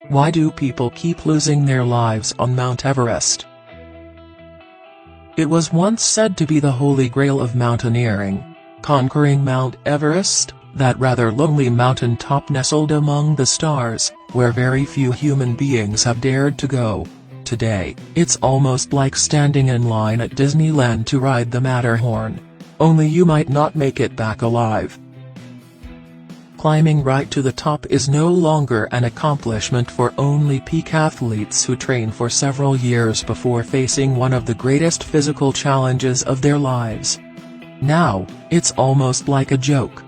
Why do people keep losing their lives on Mount Everest? It was once said to be the holy grail of mountaineering. Conquering Mount Everest, that rather lonely mountain top nestled among the stars, where very few human beings have dared to go. Today, it's almost like standing in line at Disneyland to ride the Matterhorn. Only you might not make it back alive. Climbing right to the top is no longer an accomplishment for only peak athletes who train for several years before facing one of the greatest physical challenges of their lives. Now, it's almost like a joke.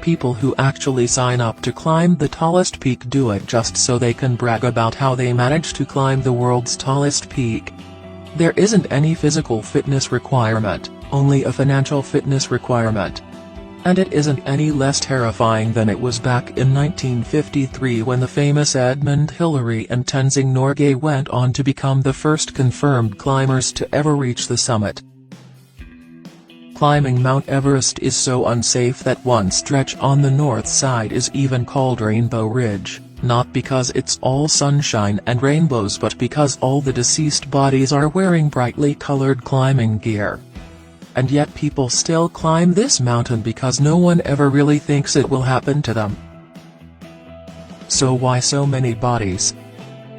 People who actually sign up to climb the tallest peak do it just so they can brag about how they managed to climb the world's tallest peak. There isn't any physical fitness requirement, only a financial fitness requirement. And it isn't any less terrifying than it was back in 1953 when the famous Edmund Hillary and Tenzing Norgay went on to become the first confirmed climbers to ever reach the summit. Climbing Mount Everest is so unsafe that one stretch on the north side is even called Rainbow Ridge, not because it's all sunshine and rainbows but because all the deceased bodies are wearing brightly colored climbing gear. And yet people still climb this mountain because no one ever really thinks it will happen to them. So why so many bodies?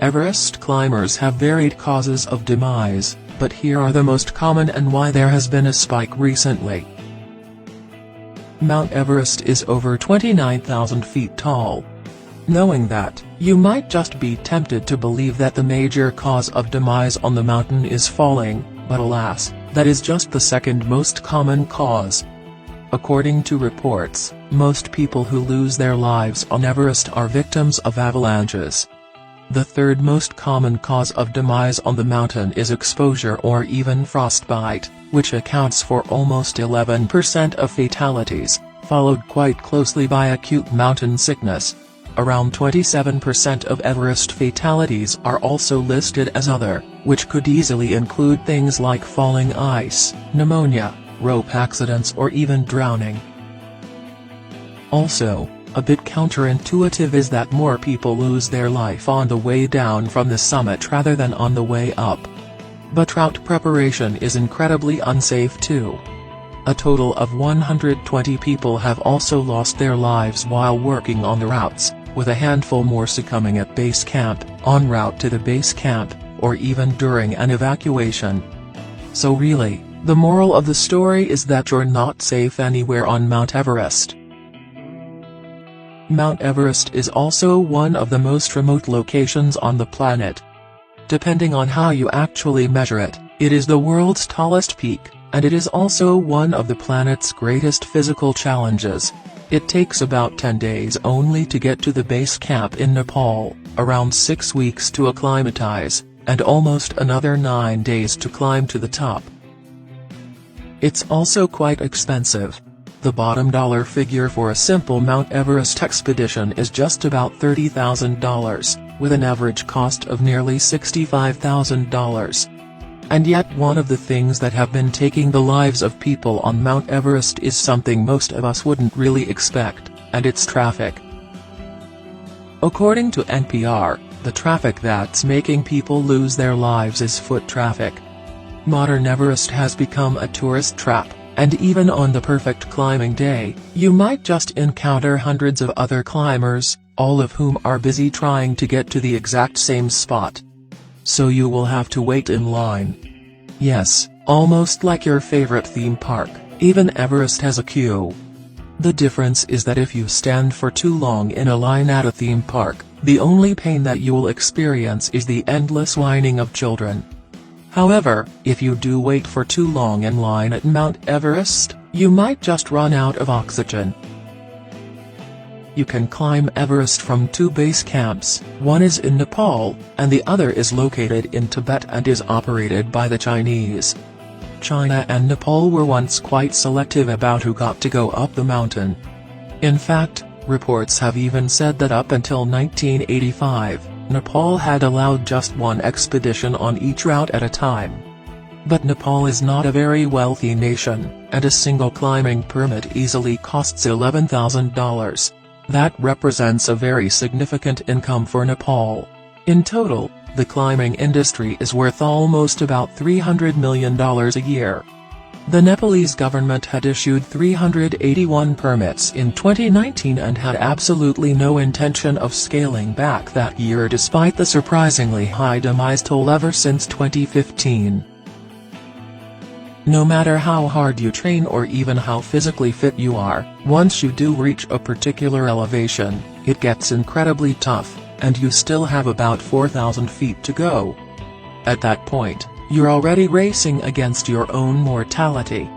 Everest climbers have varied causes of demise, but here are the most common and why there has been a spike recently. Mount Everest is over 29,000 feet tall. Knowing that, you might just be tempted to believe that the major cause of demise on the mountain is falling, but alas, that is just the second most common cause. According to reports, most people who lose their lives on Everest are victims of avalanches. The third most common cause of demise on the mountain is exposure or even frostbite, which accounts for almost 11% of fatalities, followed quite closely by acute mountain sickness. Around 27% of Everest fatalities are also listed as other, which could easily include things like falling ice, pneumonia, rope accidents or even drowning. Also, a bit counterintuitive is that more people lose their life on the way down from the summit rather than on the way up. But route preparation is incredibly unsafe too. A total of 120 people have also lost their lives while working on the routes, with a handful more succumbing at base camp, en route to the base camp, or even during an evacuation. So really, the moral of the story is that you're not safe anywhere on Mount Everest. Mount Everest is also one of the most remote locations on the planet. Depending on how you actually measure it, it is the world's tallest peak, and it is also one of the planet's greatest physical challenges. It takes about 10 days only to get to the base camp in Nepal, around 6 weeks to acclimatize, and almost another 9 days to climb to the top. It's also quite expensive. The bottom dollar figure for a simple Mount Everest expedition is just about $30,000, with an average cost of nearly $65,000. And yet one of the things that have been taking the lives of people on Mount Everest is something most of us wouldn't really expect, and it's traffic. According to NPR, the traffic that's making people lose their lives is foot traffic. Modern Everest has become a tourist trap, and even on the perfect climbing day, you might just encounter hundreds of other climbers, all of whom are busy trying to get to the exact same spot. So you will have to wait in line. Yes, almost like your favorite theme park, even Everest has a queue. The difference is that if you stand for too long in a line at a theme park, the only pain that you'll experience is the endless whining of children. However, if you do wait for too long in line at Mount Everest, you might just run out of oxygen. You can climb Everest from 2 base camps, one is in Nepal, and the other is located in Tibet and is operated by the Chinese. China and Nepal were once quite selective about who got to go up the mountain. In fact, reports have even said that up until 1985, Nepal had allowed just one expedition on each route at a time. But Nepal is not a very wealthy nation, and a single climbing permit easily costs $11,000. That represents a very significant income for Nepal. In total, the climbing industry is worth almost about $300 million a year. The Nepalese government had issued 381 permits in 2019 and had absolutely no intention of scaling back that year despite the surprisingly high demise toll ever since 2015. No matter how hard you train or even how physically fit you are, once you do reach a particular elevation, it gets incredibly tough, and you still have about 4,000 feet to go. At that point, you're already racing against your own mortality.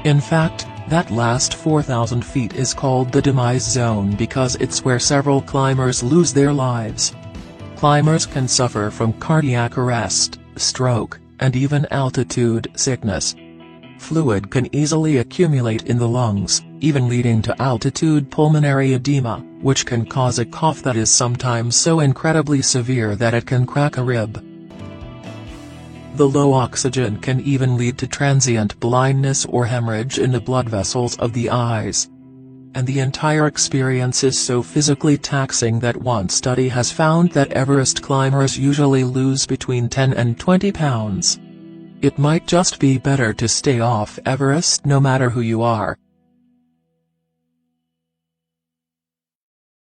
In fact, that last 4,000 feet is called the demise zone because it's where several climbers lose their lives. Climbers can suffer from cardiac arrest, stroke, and even altitude sickness. Fluid can easily accumulate in the lungs, even leading to altitude pulmonary edema, which can cause a cough that is sometimes so incredibly severe that it can crack a rib. The low oxygen can even lead to transient blindness or hemorrhage in the blood vessels of the eyes. And the entire experience is so physically taxing that one study has found that Everest climbers usually lose between 10 and 20 pounds. It might just be better to stay off Everest no matter who you are.